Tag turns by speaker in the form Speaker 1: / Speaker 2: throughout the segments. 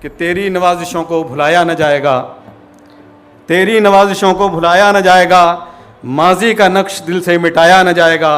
Speaker 1: कि तेरी नवाजिशों को भुलाया न जाएगा, तेरी नवाजिशों को भुलाया न जाएगा, माजी का नक्श दिल से मिटाया न जाएगा,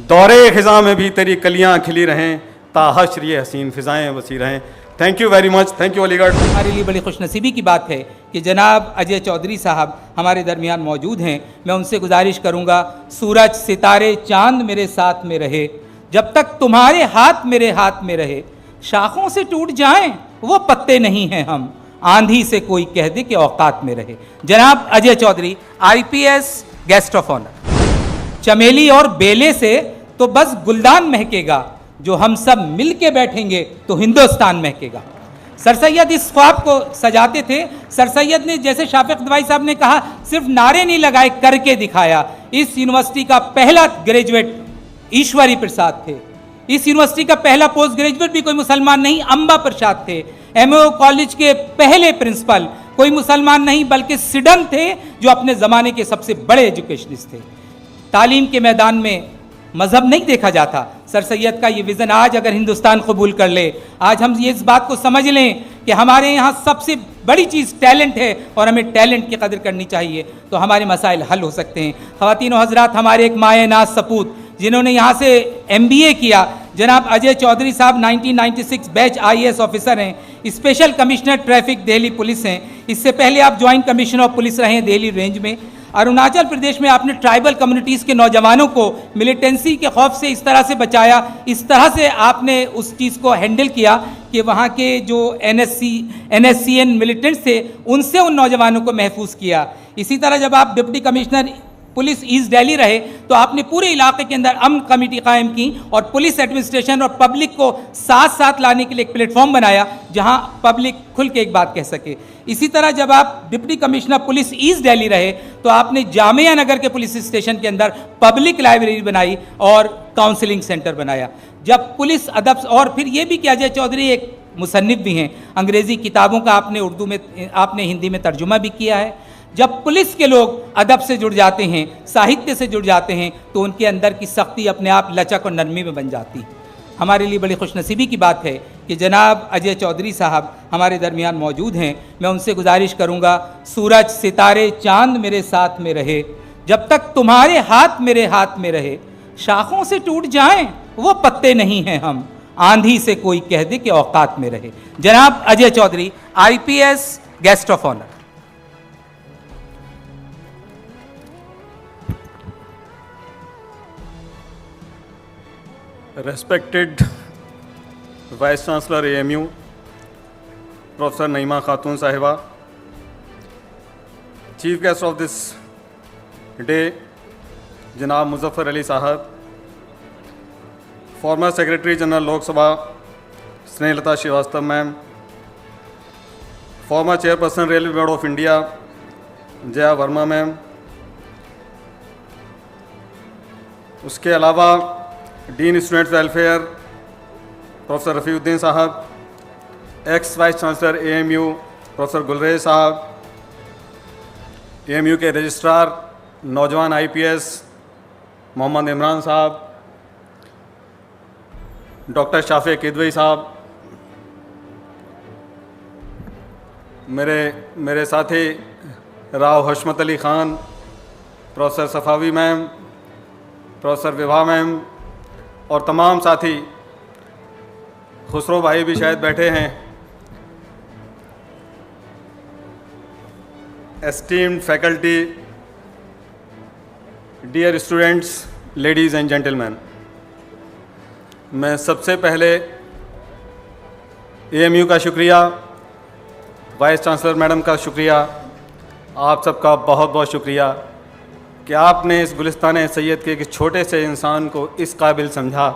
Speaker 1: दौरे ख़िज़ा में भी तेरी कलियां खिली रहें, ताहश्र ये हसीन फ़िज़ाएँ वसी रहें। Thank you very much. Thank you Aligarh.
Speaker 2: हमारे लिए बड़ी खुशनसीबी की बात है कि जनाब अजय चौधरी साहब हमारे दरमियान मौजूद हैं। मैं उनसे गुजारिश करूंगा, सूरज सितारे चांद मेरे साथ में रहे, जब तक तुम्हारे हाथ मेरे हाथ में रहे, शाखों से टूट जाएं वो पत्ते नहीं हैं हम, आंधी से कोई कह दे कि औकात में रहे। जनाब Ajay Chaudhary, IPS guest of honour. चमेली और बेले से तो बस गुलदान महकेगा, जो हम सब मिल के बैठेंगे तो हिंदुस्तान महकेगा। सर सैयद इस ख्वाब को सजाते थे। सर सैयद ने, जैसे शाफिक दवाई साहब ने कहा, सिर्फ नारे नहीं लगाए, करके दिखाया। इस यूनिवर्सिटी का पहला ग्रेजुएट ईश्वरी प्रसाद थे। इस यूनिवर्सिटी का पहला पोस्ट ग्रेजुएट भी कोई मुसलमान नहीं, अंबा प्रसाद थे। MAO कॉलेज के पहले प्रिंसिपल कोई मुसलमान नहीं बल्कि सिडन थे, जो अपने ज़माने के सबसे बड़े एजुकेशनिस्ट थे। तालीम के मैदान में मज़हब नहीं देखा जाता। सर सैयद का ये विज़न आज अगर हिंदुस्तान कबूल कर ले, आज हम ये इस बात को समझ लें कि हमारे यहाँ सबसे बड़ी चीज़ टैलेंट है और हमें टैलेंट की कदर करनी चाहिए, तो हमारे मसाइल हल हो सकते हैं। ख़वातीन और हज़रात, हमारे एक माए नाज सपूत जिन्होंने यहाँ से MBA किया, जनाब अजय चौधरी साहब 1996 बैच IAS ऑफिसर हैं, special commissioner traffic Delhi police हैं। इससे पहले आप जॉइंट कमिश्नर ऑफ पुलिस रहे हैं दिल्ली रेंज में। अरुणाचल प्रदेश में आपने ट्राइबल कम्युनिटीज़ के नौजवानों को मिलिटेंसी के खौफ से इस तरह से बचाया, इस तरह से आपने उस चीज़ को हैंडल किया कि वहाँ के जो NSCN मिलिटेंट्स थे उनसे उन नौजवानों को महफूज किया। इसी तरह जब आप deputy commissioner police east Delhi रहे तो आपने पूरे इलाके के अंदर अमन कमेटी कायम की और पुलिस एडमिनिस्ट्रेशन और पब्लिक को साथ साथ लाने के लिए एक प्लेटफॉर्म बनाया जहां पब्लिक खुल के एक बात कह सके। इसी तरह जब आप deputy commissioner police east Delhi रहे तो आपने जामिया नगर के पुलिस स्टेशन के अंदर पब्लिक लाइब्रेरी बनाई और काउंसलिंग सेंटर बनाया। जब पुलिस अदब, और फिर ये भी कि अजय चौधरी एक मुसन्निफ भी हैं, अंग्रेज़ी किताबों का आपने उर्दू में, आपने हिंदी में तर्जुमा भी किया है। जब पुलिस के लोग अदब से जुड़ जाते हैं, साहित्य से जुड़ जाते हैं, तो उनके अंदर की सख्ती अपने आप लचक और नरमी में बन जाती है। हमारे लिए बड़ी खुशनसीबी की बात है कि जनाब अजय चौधरी साहब हमारे दरमियान मौजूद हैं। मैं उनसे गुजारिश करूंगा, सूरज सितारे चांद मेरे साथ में रहे, जब तक तुम्हारे हाथ मेरे हाथ में रहे, शाखों से टूट जाएं वो पत्ते नहीं हैं हम, आंधी से कोई कह दे कि औकात में रहे। जनाब Ajay Chaudhary, IPS guest of honour.
Speaker 1: Respected Vice Chancellor AMU, Professor Naima Khatun Sahiba, Chief Guest of this day, Janab Muzaffar Ali Sahab, Former Secretary General Lok Sabha, Snehlata Srivastava Ma'am, Former Chairperson Railway Board of India, Jaya Verma Ma'am, उसके अलावा dean students welfare professor Rafiuddin साहब, ex vice chancellor AMU professor Gulrez साहब, AMU के registrar नौजवान IPS Mohammad Imran साहब, doctor Shafiq Kidwai साहब, मेरे साथी Rao Hashmat Ali Khan, professor Safavi ma'am, professor Vibha ma'am और तमाम साथी, खुसरो भाई भी शायद बैठे हैं, esteemed faculty, dear students, ladies and gentleman, मैं सबसे पहले AMU का शुक्रिया, वाइस चांसलर मैडम का शुक्रिया, आप सबका बहुत बहुत शुक्रिया कि आपने इस गुलिस्तान सैयद के एक छोटे से इंसान को इस काबिल समझा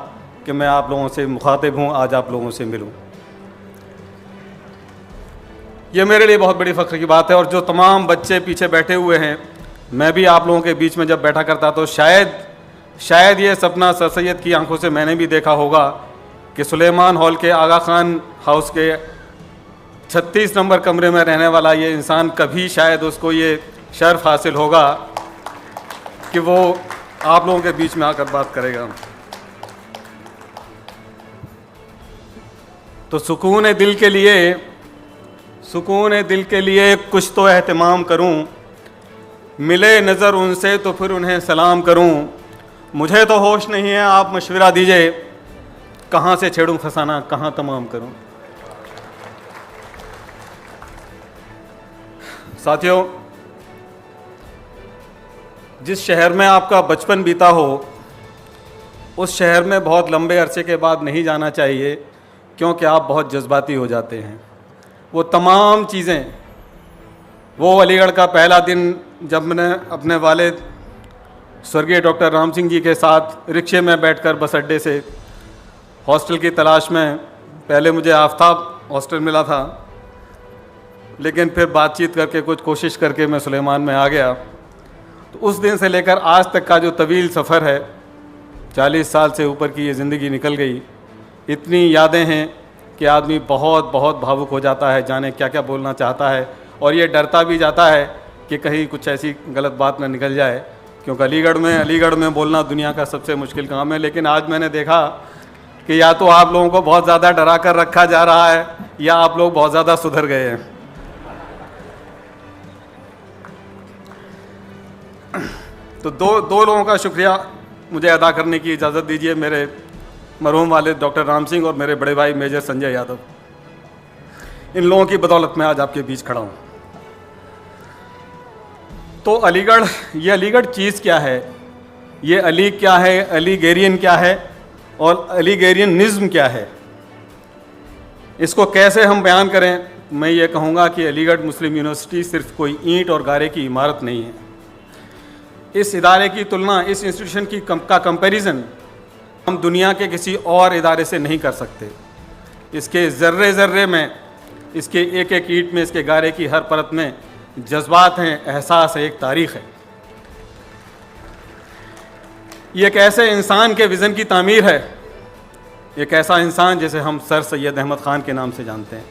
Speaker 1: कि मैं आप लोगों से मुखातिब हूँ, आज आप लोगों से मिलूँ। ये मेरे लिए बहुत बड़ी फ़ख्र की बात है। और जो तमाम बच्चे पीछे बैठे हुए हैं, मैं भी आप लोगों के बीच में जब बैठा करता तो शायद ये सपना सर सैयद की आंखों से मैंने भी देखा होगा कि सुलेमान हॉल के आगा खान हाउस के 36 नंबर कमरे में रहने वाला ये इंसान कभी शायद उसको ये शर्फ हासिल होगा कि वो आप लोगों के बीच में आकर बात करेगा। तो सुकून दिल के लिए सुकून दिल के लिए कुछ तो एहतमाम करूं, मिले नज़र उनसे तो फिर उन्हें सलाम करूं। मुझे तो होश नहीं है, आप मशवरा दीजिए, कहाँ से छेड़ूं फसाना, कहाँ तमाम करूं। साथियों, जिस शहर में आपका बचपन बीता हो, उस शहर में बहुत लंबे अरसे के बाद नहीं जाना चाहिए, क्योंकि आप बहुत जज्बाती हो जाते हैं। वो तमाम चीज़ें, वो अलीगढ़ का पहला दिन जब मैंने अपने वालिद स्वर्गीय डॉक्टर राम सिंह जी के साथ रिक्शे में बैठकर बस अड्डे से हॉस्टल की तलाश में, पहले मुझे आफ्ताब हॉस्टल मिला था, लेकिन फिर बातचीत करके कुछ कोशिश करके मैं सुलेमान में आ गया। तो उस दिन से लेकर आज तक का जो तवील सफ़र है, 40 साल से ऊपर की ये ज़िंदगी निकल गई, इतनी यादें हैं कि आदमी बहुत बहुत भावुक हो जाता है, जाने क्या क्या बोलना चाहता है, और ये डरता भी जाता है कि कहीं कुछ ऐसी गलत बात न निकल जाए, क्योंकि अलीगढ़ में बोलना दुनिया का सबसे मुश्किल काम है। लेकिन आज मैंने देखा कि या तो आप लोगों को बहुत ज़्यादा डरा कर रखा जा रहा है, या आप लोग बहुत ज़्यादा सुधर गए हैं। तो दो लोगों का शुक्रिया मुझे अदा करने की इजाज़त दीजिए, मेरे मरहूम वालिद डॉक्टर राम सिंह और मेरे बड़े भाई मेजर संजय यादव। इन लोगों की बदौलत मैं आज आपके बीच खड़ा हूँ। तो अलीगढ़, ये अलीगढ़ चीज़ क्या है, ये अली क्या है, अलीगेरियन क्या है, और अलीगेरियनिज़्म क्या है, इसको कैसे हम बयान करें। मैं ये कहूँगा कि अलीगढ़ मुस्लिम यूनिवर्सिटी सिर्फ कोई ईंट और गारे की इमारत नहीं है। इस इदारे की तुलना, इस इंस्टीट्यूशन की का कंपैरिजन हम दुनिया के किसी और इदारे से नहीं कर सकते। इसके ज़र्रे ज़र्रे में, इसके एक एक ईंट में, इसके गारे की हर परत में जज्बात हैं, एहसास है, एक तारीख़ है। ये एक ऐसे इंसान के विज़न की तामीर है, एक ऐसा इंसान जिसे हम सर सैयद अहमद ख़ान के नाम से जानते हैं।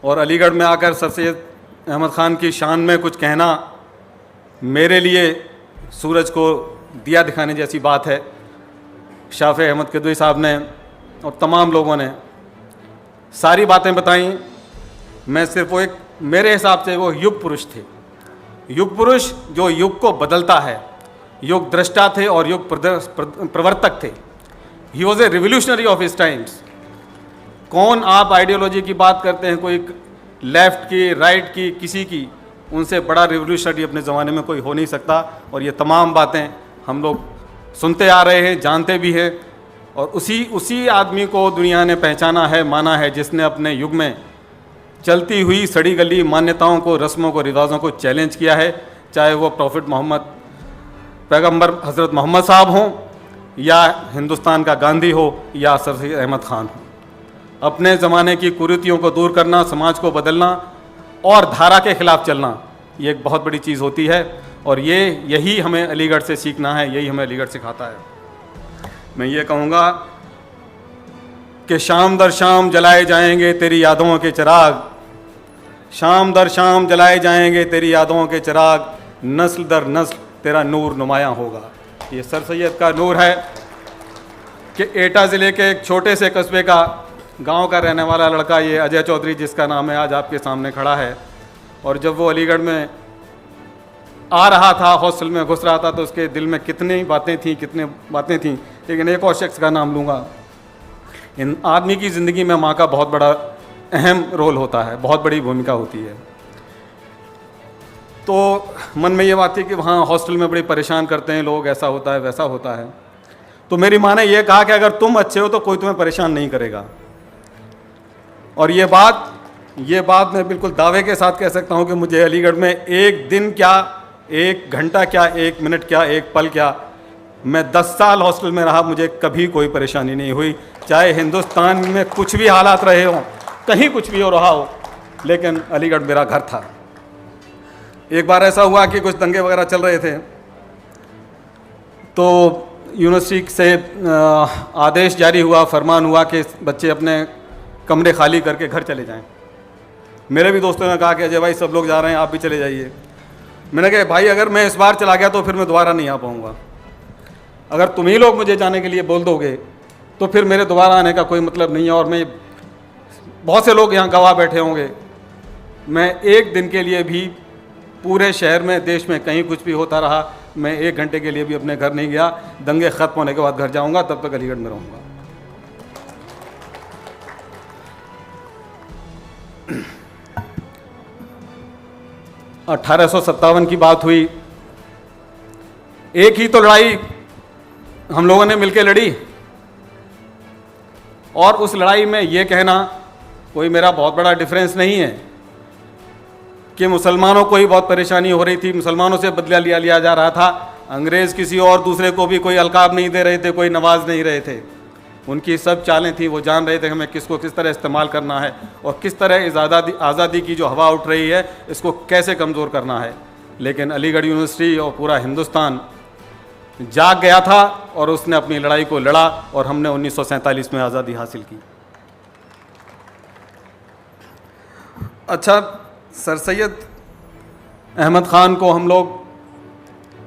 Speaker 1: और अलीगढ़ में आकर सर सैयद अहमद ख़ान की शान में कुछ कहना मेरे लिए सूरज को दिया दिखाने जैसी बात है। शाफ़े अहमद किदवई साहब ने और तमाम लोगों ने सारी बातें बताई। मैं सिर्फ वो एक, मेरे हिसाब से वो युग पुरुष थे, युग पुरुष जो युग को बदलता है, युग दृष्टा थे और युग प्रवर्तक थे। He was a revolutionary of his times. कौन आप आइडियोलॉजी की बात करते हैं, कोई लेफ़्ट की, राइट की, किसी की, उनसे बड़ा रिवोल्यूशनरी अपने ज़माने में कोई हो नहीं सकता। और ये तमाम बातें हम लोग सुनते आ रहे हैं, जानते भी हैं, और उसी आदमी को दुनिया ने पहचाना है, माना है, जिसने अपने युग में चलती हुई सड़ी गली मान्यताओं को, रस्मों को, रिवाजों को चैलेंज किया है। चाहे वो प्रॉफिट मोहम्मद, पैगंबर हज़रत मोहम्मद साहब हों, या हिंदुस्तान का गांधी हो, या सर सैयद अहमद ख़ान हो। अपने ज़माने की कुरीतियों को दूर करना, समाज को बदलना और धारा के ख़िलाफ़ चलना, ये एक बहुत बड़ी चीज़ होती है। और यही हमें अलीगढ़ से सीखना है, यही हमें अलीगढ़ सिखाता है। मैं ये कहूँगा कि शाम दर शाम जलाए जाएंगे तेरी यादों के चिराग, शाम दर शाम जलाए जाएंगे तेरी यादों के चिराग, नस्ल दर नस्ल तेरा नूर नुमायाँ होगा। ये सर सैयद का नूर है कि एटा ज़िले के एक छोटे से कस्बे का, गांव का रहने वाला लड़का, ये अजय चौधरी, जिसका नाम है आज आपके सामने खड़ा है। और जब वो अलीगढ़ में आ रहा था, हॉस्टल में घुस रहा था, तो उसके दिल में कितनी बातें थीं। लेकिन एक और शख्स का नाम लूँगा। इन आदमी की ज़िंदगी में माँ का बहुत बड़ा अहम रोल होता है, बहुत बड़ी भूमिका होती है। तो मन में ये बात थी कि वहाँ हॉस्टल में बड़ी परेशान करते हैं लोग, ऐसा होता है, वैसा होता है। तो मेरी माँ ने यह कहा कि अगर तुम अच्छे हो तो कोई तुम्हें परेशान नहीं करेगा। और ये बात मैं बिल्कुल दावे के साथ कह सकता हूँ कि मुझे अलीगढ़ में एक दिन क्या, एक घंटा क्या, एक मिनट क्या, एक पल क्या, मैं 10 साल हॉस्टल में रहा, मुझे कभी कोई परेशानी नहीं हुई। चाहे हिंदुस्तान में कुछ भी हालात रहे हों, कहीं कुछ भी हो रहा हो, लेकिन अलीगढ़ मेरा घर था। एक बार ऐसा हुआ कि कुछ दंगे वगैरह चल रहे थे, तो यूनिवर्सिटी से आदेश जारी हुआ, फरमान हुआ कि बच्चे अपने कमरे खाली करके घर चले जाएं। मेरे भी दोस्तों ने कहा कि अजय भाई सब लोग जा रहे हैं, आप भी चले जाइए। मैंने कहा भाई अगर मैं इस बार चला गया तो फिर मैं दोबारा नहीं आ पाऊँगा। अगर तुम ही लोग मुझे जाने के लिए बोल दोगे तो फिर मेरे दोबारा आने का कोई मतलब नहीं है। और मैं बहुत से लोग यहाँ गवाह बैठे होंगे, मैं एक दिन के लिए भी पूरे शहर में, देश में कहीं कुछ भी होता रहा, मैं 1 घंटे के लिए भी अपने घर नहीं गया। दंगे खत्म होने के बाद घर जाऊंगा, तब तक अलीगढ़ में रहूंगा। 1857 की बात हुई, एक ही तो लड़ाई हम लोगों ने मिलकर लड़ी, और उस लड़ाई में ये कहना कोई मेरा बहुत बड़ा डिफरेंस नहीं है कि मुसलमानों को ही बहुत परेशानी हो रही थी, मुसलमानों से बदला लिया जा रहा था, अंग्रेज़ किसी और दूसरे को भी कोई अलकाब नहीं दे रहे थे, कोई नवाज नहीं रहे थे। उनकी सब चालें थी, वो जान रहे थे हमें किसको किस तरह इस्तेमाल करना है और किस तरह इस आज़ादी की जो हवा उठ रही है इसको कैसे कमज़ोर करना है। लेकिन अलीगढ़ यूनिवर्सिटी और पूरा हिंदुस्तान जाग गया था और उसने अपनी लड़ाई को लड़ा और हमने 1947 में आज़ादी हासिल की। अच्छा, सर सैयद अहमद ख़ान को हम लोग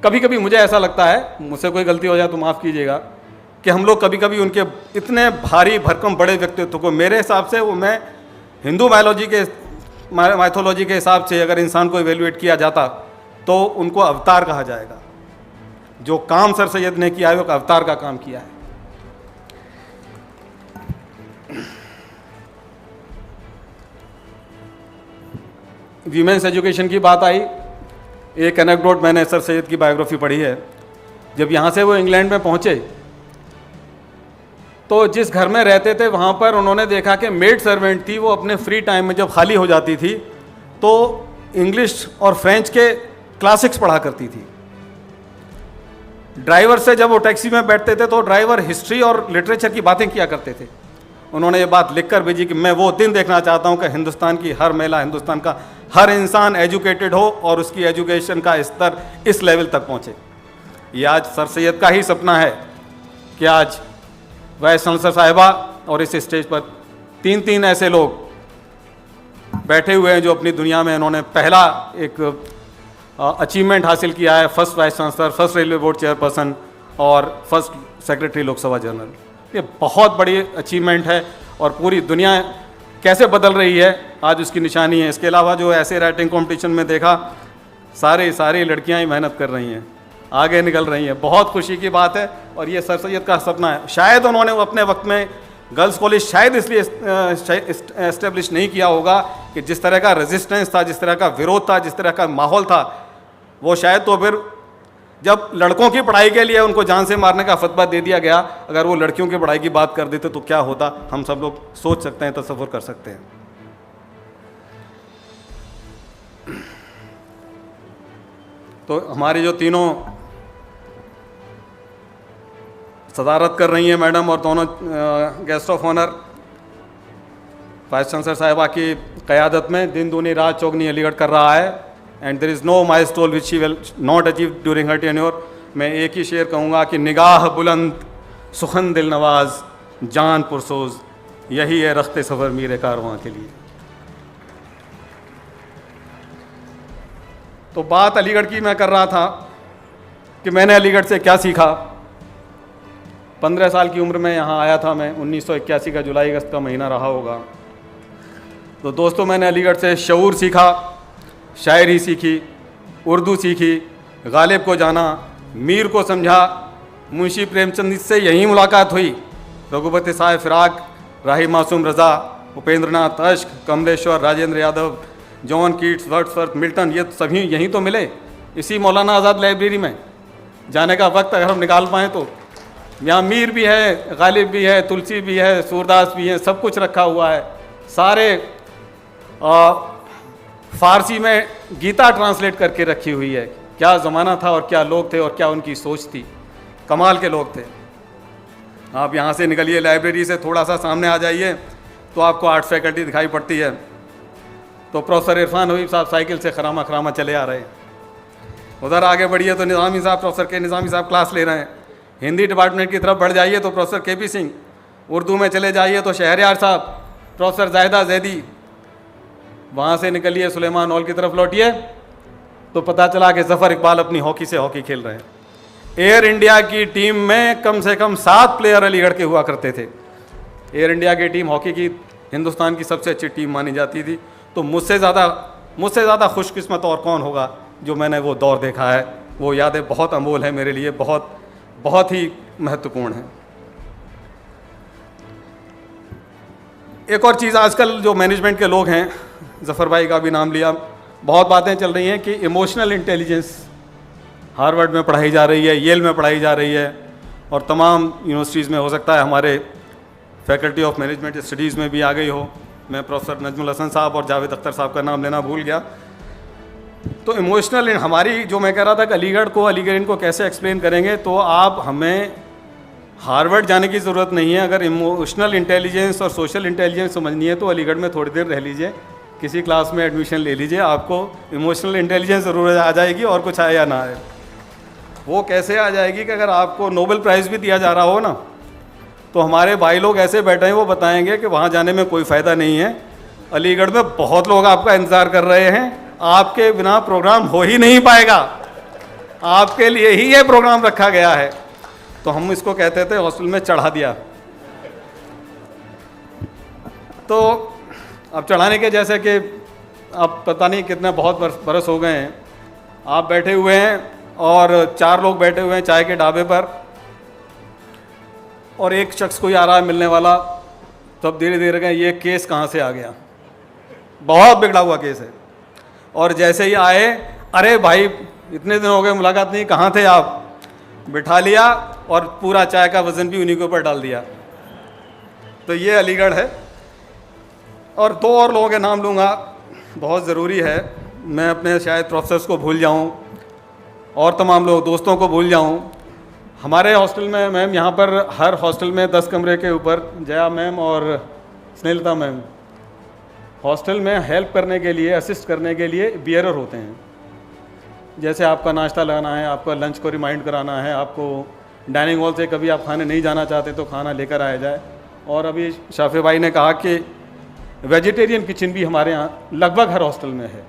Speaker 1: कभी कभी, मुझे ऐसा लगता है, मुझसे कोई गलती हो जाए तो माफ़ कीजिएगा, कि हम लोग कभी कभी उनके इतने भारी भरकम बड़े व्यक्तित्व को, मेरे हिसाब से वो, मैं हिंदू माइथोलॉजी के हिसाब से अगर इंसान को इवेल्युएट किया जाता तो उनको अवतार कहा जाएगा। जो काम सर सैयद ने किया है वो अवतार का काम किया है। वीमेंस एजुकेशन की बात आई, एक एनेक्डोट, मैंने सर सैयद की बायोग्राफी पढ़ी है। जब यहाँ से वो इंग्लैंड में पहुँचे तो जिस घर में रहते थे वहाँ पर उन्होंने देखा कि मेड सर्वेंट थी, वो अपने फ्री टाइम में जब खाली हो जाती थी तो इंग्लिश और फ्रेंच के क्लासिक्स पढ़ा करती थी। ड्राइवर से जब वो टैक्सी में बैठते थे तो ड्राइवर हिस्ट्री और लिटरेचर की बातें किया करते थे। उन्होंने ये बात लिखकर भेजी कि मैं वो दिन देखना चाहता हूँ कि हिंदुस्तान की हर महिला, हिंदुस्तान का हर इंसान एजुकेटेड हो और उसकी एजुकेशन का स्तर इस लेवल तक पहुँचे। ये आज सर सैयद का ही सपना है कि आज वाइस चांसलर साहिबा और इस स्टेज पर 3 ऐसे लोग बैठे हुए हैं जो अपनी दुनिया में इन्होंने पहला एक अचीवमेंट हासिल किया है, first vice chancellor, first railway board chairperson और फर्स्ट सेक्रेटरी लोकसभा जनरल। ये बहुत बड़ी अचीवमेंट है और पूरी दुनिया कैसे बदल रही है आज उसकी निशानी है। इसके अलावा जो ऐसे राइटिंग कंपटीशन में देखा, सारी लड़कियां ही मेहनत कर रही हैं, आगे निकल रही हैं। बहुत खुशी की बात है और ये सर सैयद का सपना है। शायद उन्होंने अपने वक्त में गर्ल्स कॉलेज शायद इसलिए एस्टेब्लिश नहीं किया होगा कि जिस तरह का रेजिस्टेंस था, जिस तरह का विरोध था, जिस तरह का माहौल था, वो शायद तो फिर जब लड़कों की पढ़ाई के लिए उनको जान से मारने का फतवा दे दिया गया, अगर वो लड़कियों की पढ़ाई की बात कर देते तो क्या होता, हम सब लोग सोच सकते हैं, तसव्वुर कर सकते हैं। तो हमारी जो तीनों सदारत कर रही हैं मैडम और दोनों guest of honour vice chancellor साहिबा की क़यादत में दिन दूनी रात चौगनी अलीगढ़ कर रहा है। And there is no milestone which she will not achieve during her tenure. मैं एक ही शेर कहूँगा कि निगाह बुलंद, सुखन दिल नवाज, जान पुरसोज, यही है रख्ते सफ़र मीरे कारवां के लिए। तो बात अलीगढ़ की मैं कर रहा था कि मैंने अलीगढ़ से क्या सीखा। 15 साल की उम्र में यहाँ आया था मैं, 1981 का जुलाई अगस्त का महीना रहा होगा। तो दोस्तों, मैंने अलीगढ़ से शऊर सीखा, शायरी सीखी, उर्दू सीखी, गालिब को जाना, मीर को समझा, मुंशी प्रेमचंद से यही मुलाकात हुई। रघुपति साहब फिराक, राही मासूम रज़ा, उपेंद्रनाथ अश्क, Kamleshwar, Rajendra Yadav, John Keats, Wordsworth, Milton, ये सभी यहीं तो मिले, इसी मौलाना आज़ाद लाइब्रेरी में। जाने का वक्त अगर हम निकाल पाएँ तो यहाँ मीर भी है, गालिब भी है, तुलसी भी है, सूरदास भी है, सब कुछ रखा हुआ है। सारे फ़ारसी में गीता ट्रांसलेट करके रखी हुई है। क्या ज़माना था और क्या लोग थे और क्या उनकी सोच थी, कमाल के लोग थे। आप यहाँ से निकलिए, लाइब्रेरी से थोड़ा सा सामने आ जाइए तो आपको आर्ट्स फैकल्टी दिखाई पड़ती है। तो प्रोफेसर इरफान हबीब साहब साइकिल से खरामा खरामा चले आ रहे हैं। उधर आगे बढ़िए तो निज़ामी साहब, प्रोफेसर के निज़ामी साहब क्लास ले रहे हैं। हिंदी डिपार्टमेंट की तरफ बढ़ जाइए तो प्रोफेसर के.पी. सिंह, उर्दू में चले जाइए तो शहरयार साहब, प्रोफेसर जाहिदा जैदी। वहाँ से निकलिए सुलेमान हॉल की तरफ लौटिए तो पता चला कि ज़फ़र इकबाल अपनी हॉकी से हॉकी खेल रहे हैं। एयर इंडिया की टीम में कम से कम 7 प्लेयर अलीगढ़ के हुआ करते थे। एयर इंडिया की टीम हॉकी की हिंदुस्तान की सबसे अच्छी टीम मानी जाती थी। तो मुझसे ज़्यादा खुशकिस्मत और कौन होगा जो मैंने वो दौर देखा है। वो यादें बहुत अनमोल है मेरे लिए, बहुत ही महत्वपूर्ण है। एक और चीज़, आजकल जो मैनेजमेंट के लोग हैं, ज़फ़र भाई का भी नाम लिया, बहुत बातें चल रही हैं कि इमोशनल इंटेलिजेंस हार्वर्ड में पढ़ाई जा रही है, येल में पढ़ाई जा रही है और तमाम यूनिवर्सिटीज़ में, हो सकता है हमारे फैकल्टी ऑफ मैनेजमेंट स्टडीज़ में भी आ गई हो। मैं प्रोफेसर नजमुल हसन साहब और जावेद अख्तर साहब का नाम लेना भूल गया। तो इमोशनल, हमारी जो मैं कह रहा था कि अलीगढ़ इनको कैसे एक्सप्लेन करेंगे, तो आप हमें हार्वर्ड जाने की ज़रूरत नहीं है। अगर इमोशनल इंटेलिजेंस और सोशल इंटेलिजेंस समझनी है तो अलीगढ़ में थोड़ी देर रह लीजिए, किसी क्लास में एडमिशन ले लीजिए, आपको इमोशनल इंटेलिजेंस ज़रूर आ जाएगी, और कुछ आए या ना आए। वो कैसे आ जाएगी कि अगर आपको नोबेल प्राइज़ भी दिया जा रहा हो ना, तो हमारे भाई लोग ऐसे बैठे हैं, वो बताएंगे कि वहाँ जाने में कोई फ़ायदा नहीं है, अलीगढ़ में बहुत लोग आपका इंतज़ार कर रहे हैं, आपके बिना प्रोग्राम हो ही नहीं पाएगा, आपके लिए ही ये प्रोग्राम रखा गया है। तो हम इसको कहते थे हॉस्टल में चढ़ा दिया। तो अब चढ़ाने के जैसे कि अब पता नहीं कितने बहुत बरस हो गए हैं, आप बैठे हुए हैं और 4 लोग बैठे हुए हैं चाय के ढाबे पर, और एक शख्स कोई आ रहा है मिलने वाला, तब धीरे धीरे कहें ये केस कहाँ से आ गया, बहुत बिगड़ा हुआ केस है। और जैसे ही आए, अरे भाई इतने दिन हो गए मुलाकात नहीं, कहाँ थे आप, बिठा लिया और पूरा चाय का वज़न भी उन्हीं के ऊपर डाल दिया। तो ये अलीगढ़ है। और 2 और लोगों के नाम लूँगा, बहुत ज़रूरी है, मैं अपने शायद प्रोफेसर्स को भूल जाऊँ और तमाम लोग दोस्तों को भूल जाऊँ। हमारे हॉस्टल में मैम, यहाँ पर हर हॉस्टल में 10 कमरे के ऊपर जया मैम और स्नेहलता मैम हॉस्टल में हेल्प करने के लिए, असिस्ट करने के लिए बियरर होते हैं। जैसे आपका नाश्ता लगाना है, आपका लंच को रिमाइंड कराना है, आपको डाइनिंग हॉल से कभी आप खाने नहीं जाना चाहते तो खाना लेकर आया जाए। और अभी शाफी भाई ने कहा कि वेजिटेरियन किचन भी हमारे यहाँ लगभग हर हॉस्टल में है।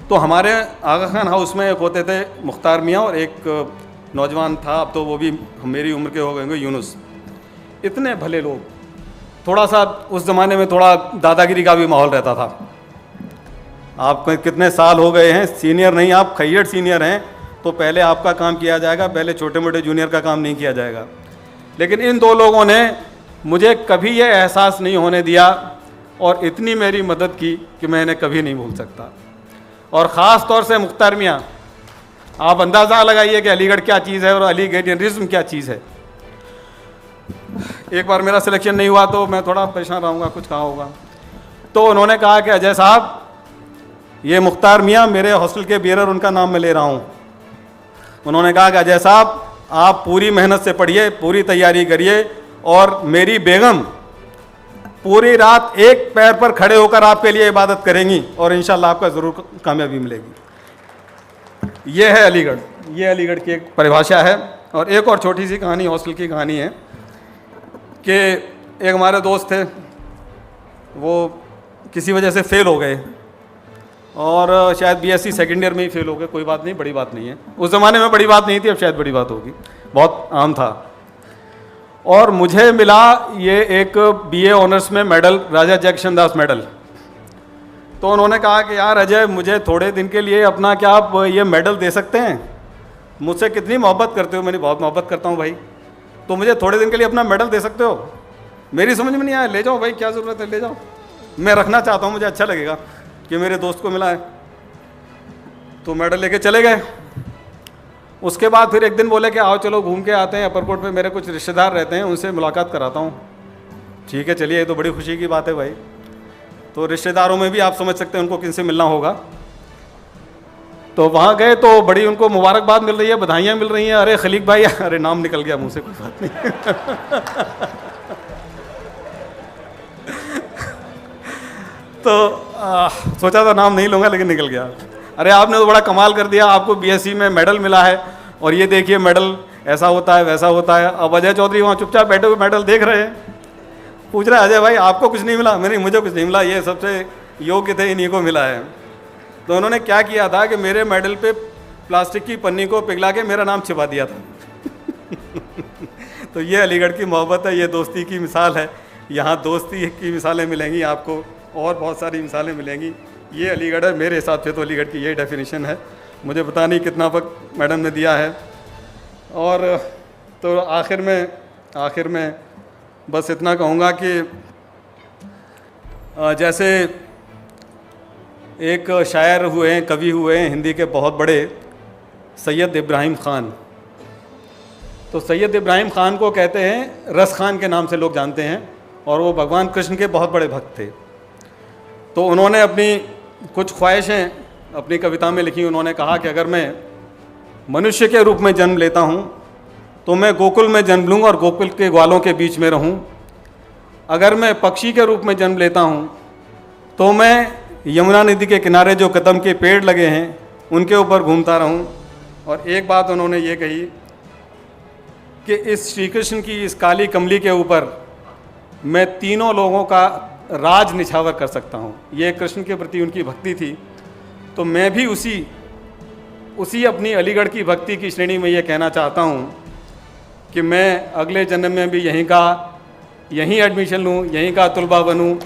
Speaker 1: तो हमारे आगा खान हाउस में एक होते थे मुख्तार मियाँ, और एक नौजवान था, अब तो वो भी मेरी उम्र के हो गए होंगे, यूनुस। इतने भले लोग, थोड़ा सा उस ज़माने में थोड़ा दादागिरी का भी माहौल रहता था। आप कितने साल हो गए हैं, सीनियर नहीं, आप खैयड़ सीनियर हैं, तो पहले आपका काम किया जाएगा, पहले छोटे मोटे जूनियर का काम नहीं किया जाएगा। लेकिन इन 2 लोगों ने मुझे कभी ये एहसास नहीं होने दिया और इतनी मेरी मदद की कि मैं इन्हें कभी नहीं भूल सकता। और ख़ास तौर से मुख्तार मियाँ, आप अंदाज़ा लगाइए कि अलीगढ़ क्या चीज़ है और अलीगढ़ियनिज्म क्या चीज़ है। एक बार मेरा सिलेक्शन नहीं हुआ तो मैं थोड़ा परेशान रहूँगा, कुछ कहा होगा। तो उन्होंने कहा कि अजय साहब, ये मुख्तार मियाँ मेरे हॉस्टल के बियरर, उनका नाम मैं ले रहा हूँ। उन्होंने कहा कि अजय साहब, आप पूरी मेहनत से पढ़िए, पूरी तैयारी करिए, और मेरी बेगम पूरी रात एक पैर पर खड़े होकर आपके लिए इबादत करेंगी और इंशाल्लाह आपका ज़रूर कामयाबी मिलेगी। ये है अलीगढ़, ये अलीगढ़ की एक परिभाषा है। और एक और छोटी सी कहानी, हॉस्टल की कहानी है कि एक हमारे दोस्त थे, वो किसी वजह से फ़ेल हो गए और शायद बीएससी सेकेंड ईयर में ही फ़ेल हो गए। कोई बात नहीं, बड़ी बात नहीं है, उस ज़माने में बड़ी बात नहीं थी, अब शायद बड़ी बात होगी, बहुत आम था। और मुझे मिला ये एक बीए ऑनर्स में मेडल, राजा जयकिशन दास मेडल। तो उन्होंने कहा कि यार अजय, मुझे थोड़े दिन के लिए अपना, क्या आप ये मेडल दे सकते हैं, मुझसे कितनी मोहब्बत करते हो। मैंने बहुत मोहब्बत करता हूँ भाई, तो मुझे थोड़े दिन के लिए अपना मेडल दे सकते हो। मेरी समझ में नहीं आया, ले जाओ भाई, क्या ज़रूरत है, ले जाओ, मैं रखना चाहता हूँ, मुझे अच्छा लगेगा कि मेरे दोस्त को मिला है। तो मेडल लेके चले गए। उसके बाद फिर एक दिन बोले कि आओ चलो घूम के आते हैं, अपरकोट में मेरे कुछ रिश्तेदार रहते हैं, उनसे मुलाकात कराता हूँ। ठीक है चलिए, ये तो बड़ी खुशी की बात है भाई। तो रिश्तेदारों में भी आप समझ सकते हैं उनको किनसे मिलना होगा। तो वहाँ गए तो बड़ी उनको मुबारकबाद मिल रही है, बधाइयाँ मिल रही हैं। अरे खलीक भाई, अरे नाम निकल गया मुँह से, कोई बात नहीं। तो सोचा था नाम नहीं लूँगा, लेकिन निकल गया। अरे आपने तो बड़ा कमाल कर दिया, आपको बीएससी में मेडल मिला है, और ये देखिए मेडल ऐसा होता है वैसा होता है। अब अजय चौधरी वहाँ चुपचाप बैठे हुए मेडल देख रहे हैं। पूछ रहा है अजय भाई आपको कुछ नहीं मिला? मैंने, मुझे कुछ नहीं मिला, ये सबसे योग्य थे, इन्हीं को मिला है। तो उन्होंने क्या किया था कि मेरे मेडल पे प्लास्टिक की पन्नी को पिघला के मेरा नाम छिपा दिया था। तो ये अलीगढ़ की मोहब्बत है, ये दोस्ती की मिसाल है। यहाँ दोस्ती की मिसालें मिलेंगी आपको और बहुत सारी मिसालें मिलेंगी। ये अलीगढ़ है, मेरे हिसाब से तो अलीगढ़ की यही डेफिनेशन है। मुझे पता नहीं कितना वक्त मैडम ने दिया है। और तो आखिर में बस इतना कहूँगा कि जैसे एक शायर हुए हैं, कवि हुए हैं हिंदी के बहुत बड़े, सैयद इब्राहिम ख़ान। तो सैयद इब्राहिम ख़ान को कहते हैं रस ख़ान के नाम से लोग जानते हैं, और वो भगवान कृष्ण के बहुत बड़े भक्त थे। तो उन्होंने अपनी कुछ ख्वाहिशें अपनी कविता में लिखी। उन्होंने कहा कि अगर मैं मनुष्य के रूप में जन्म लेता हूँ तो मैं गोकुल में जन्म लूँगा और गोकुल के ग्वालों के बीच में रहूँ। अगर मैं पक्षी के रूप में जन्म लेता हूँ तो मैं यमुना नदी के किनारे जो कदम के पेड़ लगे हैं उनके ऊपर घूमता रहूँ। और एक बात उन्होंने ये कही कि इस श्री कृष्ण की इस काली कमली के ऊपर मैं तीनों लोगों का राज निछावर कर सकता हूँ। ये कृष्ण के प्रति उनकी भक्ति थी। तो मैं भी उसी अपनी अलीगढ़ की भक्ति की श्रेणी में ये कहना चाहता हूँ कि मैं अगले जन्म में भी यहीं एडमिशन लूँ, यहीं का तलबा बनूँ,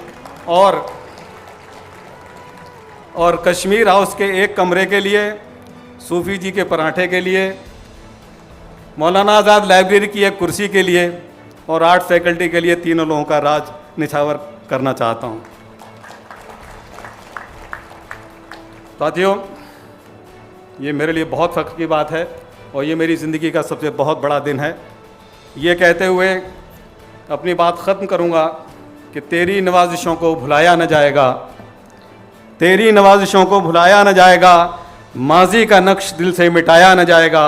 Speaker 1: और कश्मीर हाउस के एक कमरे के लिए, सूफ़ी जी के पराठे के लिए, मौलाना आज़ाद लाइब्रेरी की एक कुर्सी के लिए और आर्ट फैकल्टी के लिए तीनों लोगों का राज निछावर करना चाहता हूँ। साथियों, ये मेरे लिए बहुत फ़ख्र की बात है और ये मेरी ज़िंदगी का सबसे बहुत बड़ा दिन है। ये कहते हुए अपनी बात ख़त्म करूँगा कि तेरी नवाजिशों को भुलाया न जाएगा, तेरी नवाजिशों को भुलाया न जाएगा, माजी का नक्श दिल से मिटाया न जाएगा,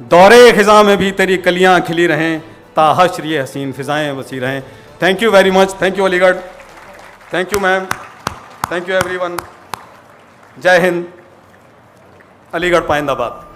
Speaker 1: दौरे ख़िज़ा में भी तेरी कलियाँ खिली रहें, ताहश्र ये हसीन फ़िज़ाएँ वसी रहें। Thank you very much. Thank you Aligarh. Thank you ma'am. Thank you everyone. जय हिंद। अलीगढ़ पाइंदाबाद।